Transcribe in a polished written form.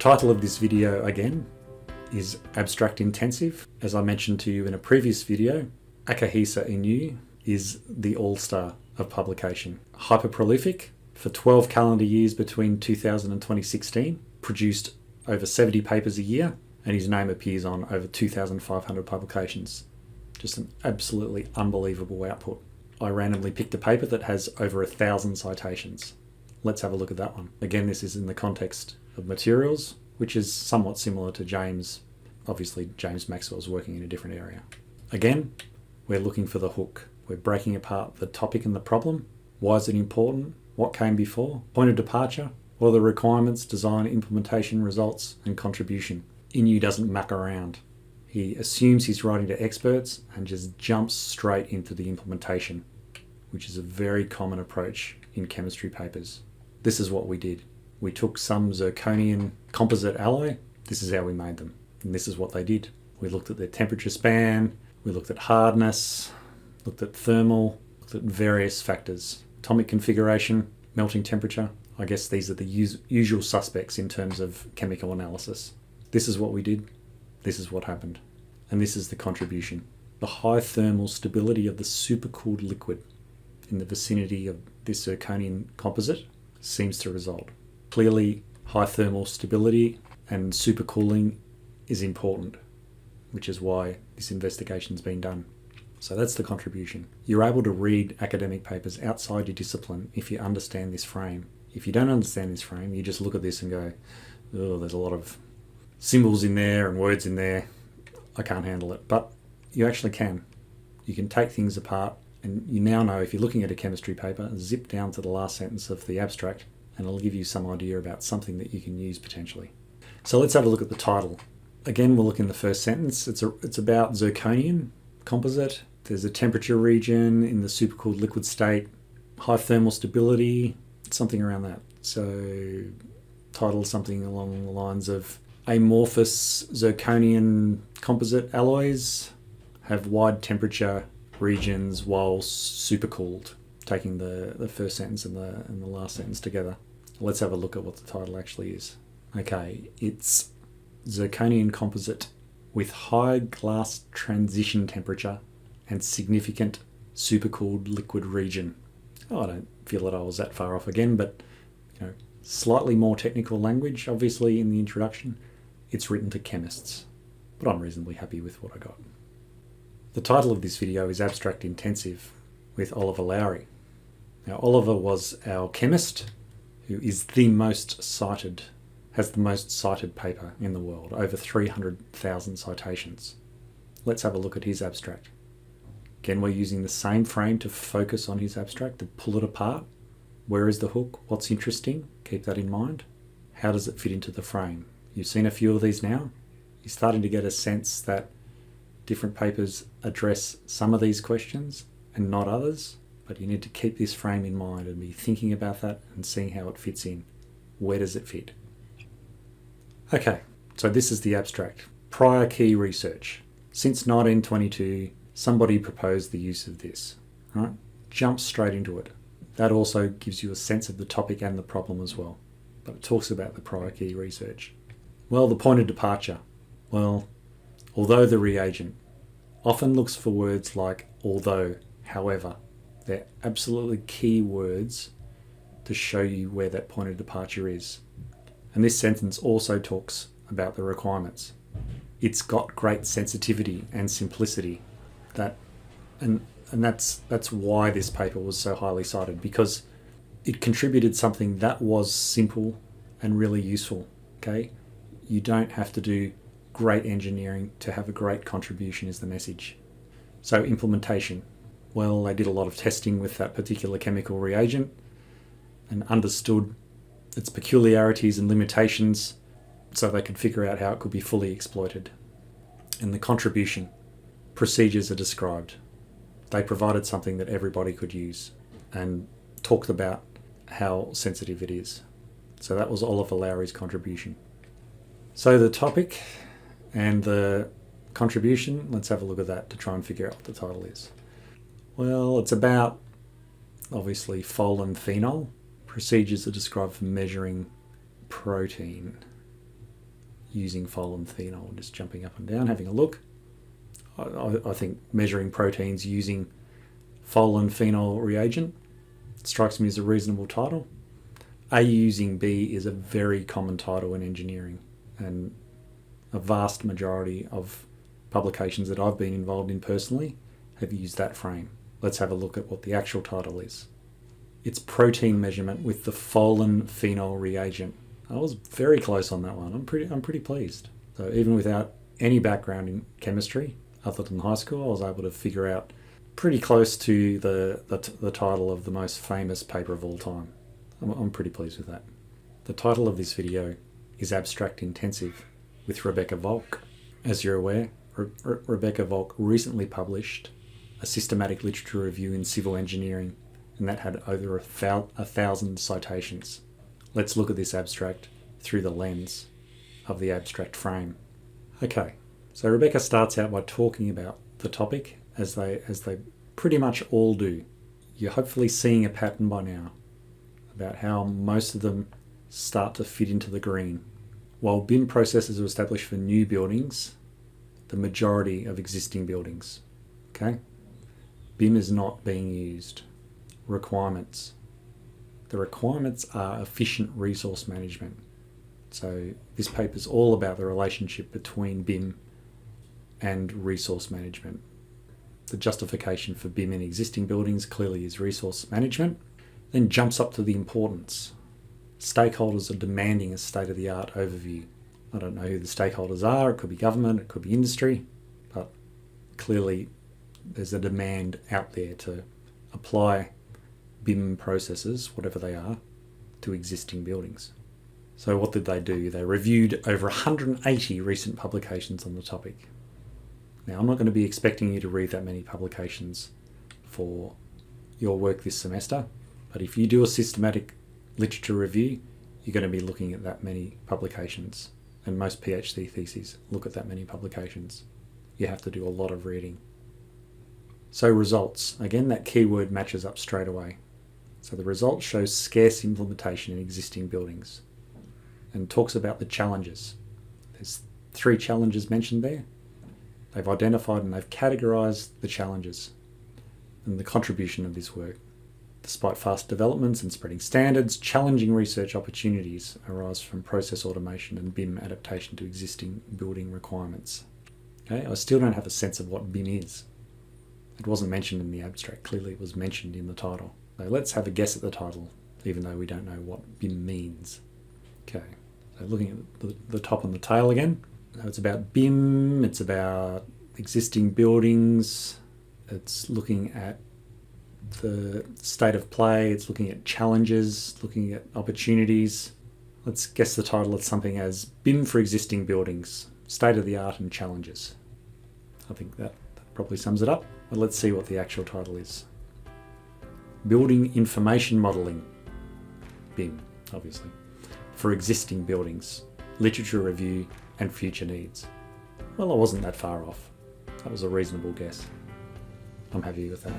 title of this video again is Abstract Intensive. As I mentioned to you in a previous video, Akihisa Inu is the all-star of publication. Hyper prolific for 12 calendar years between 2000 and 2016, produced over 70 papers a year, and his name appears on over 2,500 publications. Just an absolutely unbelievable output. I randomly picked a paper that has over 1,000 citations. Let's have a look at that one. Again, this is in the context of materials, which is somewhat similar to James. Obviously, James Maxwell's working in a different area. Again, we're looking for the hook. We're breaking apart the topic and the problem. Why is it important? What came before? Point of departure? What are the requirements, design, implementation, results, and contribution? Inu doesn't muck around. He assumes he's writing to experts and just jumps straight into the implementation, which is a very common approach in chemistry papers. This is what we did. We took some zirconian composite alloy. This is how we made them. And this is what they did. We looked at their temperature span. We looked at hardness, looked at thermal, looked at various factors. Atomic configuration, melting temperature. I guess these are the usual suspects in terms of chemical analysis. This is what we did. This is what happened. And this is the contribution. The high thermal stability of the supercooled liquid in the vicinity of this zirconian composite seems to result. Clearly, high thermal stability and supercooling is important, which is why this investigation's been done. So that's the contribution. You're able to read academic papers outside your discipline if you understand this frame. If you don't understand this frame, you just look at this and go, oh, there's a lot of symbols in there and words in there. I can't handle it. But you actually can. You can take things apart, and you now know if you're looking at a chemistry paper, zip down to the last sentence of the abstract, and it'll give you some idea about something that you can use potentially. So let's have a look at the title. Again, we'll look in the first sentence. It's about zirconian composite. There's a temperature region in the supercooled liquid state, high thermal stability, something around that. So title something along the lines of amorphous zirconian composite alloys have wide temperature regions while supercooled, taking the first sentence and the last sentence together. Let's have a look at what the title actually is. Okay, it's zirconian composite with high glass transition temperature and significant supercooled liquid region. Oh, I don't feel that I was that far off again, but slightly more technical language, obviously, in the introduction. It's written to chemists, but I'm reasonably happy with what I got. The title of this video is Abstract Intensive with Oliver Lowry. Now, Oliver was our chemist who is the most cited, has the most cited paper in the world, over 300,000 citations. Let's have a look at his abstract. Again, we're using the same frame to focus on his abstract, to pull it apart. Where is the hook? What's interesting? Keep that in mind. How does it fit into the frame? You've seen a few of these now. You're starting to get a sense that different papers address some of these questions and not others, but you need to keep this frame in mind and be thinking about that and seeing how it fits in. Where does it fit? Okay, so this is the abstract. Prior key research. Since 1922, somebody proposed the use of this. Right? Jump straight into it. That also gives you a sense of the topic and the problem as well. But it talks about the prior key research. Well, the point of departure. Well, although the reagent often looks for words like although, however. They're absolutely key words to show you where that point of departure is. And this sentence also talks about the requirements. It's got great sensitivity and simplicity. And that's why this paper was so highly cited, because it contributed something that was simple and really useful. Okay, you don't have to do great engineering to have a great contribution is the message. So implementation. Well, they did a lot of testing with that particular chemical reagent and understood its peculiarities and limitations so they could figure out how it could be fully exploited. And the contribution. Procedures are described. They provided something that everybody could use and talked about how sensitive it is. So that was Oliver Lowry's contribution. So the topic and the contribution, let's have a look at that to try and figure out what the title is. Well, it's about, obviously, phol and phenol. Procedures are described for measuring protein. using phenol, just jumping up and down, having a look. I think measuring proteins using phenol reagent strikes me as a reasonable title. A using B is a very common title in engineering, and a vast majority of publications that I've been involved in personally have used that frame. Let's have a look at what the actual title is. It's protein measurement with the phenol reagent. I was very close on that one. I'm pretty pleased. So even without any background in chemistry other than high school, I was able to figure out pretty close to the title of the most famous paper of all time. I'm pretty pleased with that. The title of this video is Abstract Intensive with Rebecca Volk. As you're aware, Rebecca Volk recently published a systematic literature review in civil engineering, and that had over 1,000 citations. Let's look at this abstract through the lens of the abstract frame. Okay, so Rebecca starts out by talking about the topic as they pretty much all do. You're hopefully seeing a pattern by now about how most of them start to fit into the green. While BIM processes are established for new buildings, the majority of existing buildings. Okay? BIM is not being used. Requirements. The requirements are efficient resource management. So this paper is all about the relationship between BIM and resource management. The justification for BIM in existing buildings clearly is resource management. Then jumps up to the importance. Stakeholders are demanding a state-of-the-art overview. I don't know who the stakeholders are. It could be government, it could be industry, but clearly there's a demand out there to apply BIM processes, whatever they are, to existing buildings. So what did they do? They reviewed over 180 recent publications on the topic. Now, I'm not going to be expecting you to read that many publications for your work this semester, but if you do a systematic literature review, you're going to be looking at that many publications, and most PhD theses look at that many publications. You have to do a lot of reading. So results, again, that keyword matches up straight away. So the results show scarce implementation in existing buildings and talks about the challenges. There's 3 challenges mentioned there. They've identified and they've categorised the challenges and the contribution of this work. Despite fast developments and spreading standards, challenging research opportunities arise from process automation and BIM adaptation to existing building requirements. Okay, I still don't have a sense of what BIM is. It wasn't mentioned in the abstract. Clearly it was mentioned in the title. So let's have a guess at the title, even though we don't know what BIM means. Okay, so looking at the top and the tail again. So it's about BIM, it's about existing buildings, it's looking at the state of play, it's looking at challenges, looking at opportunities. Let's guess the title at something as BIM for existing buildings, state of the art and challenges. I think that probably sums it up. But let's see what the actual title is. Building Information Modelling, BIM, obviously, for existing buildings, literature review and future needs. Well, I wasn't that far off. That was a reasonable guess. I'm happy with that.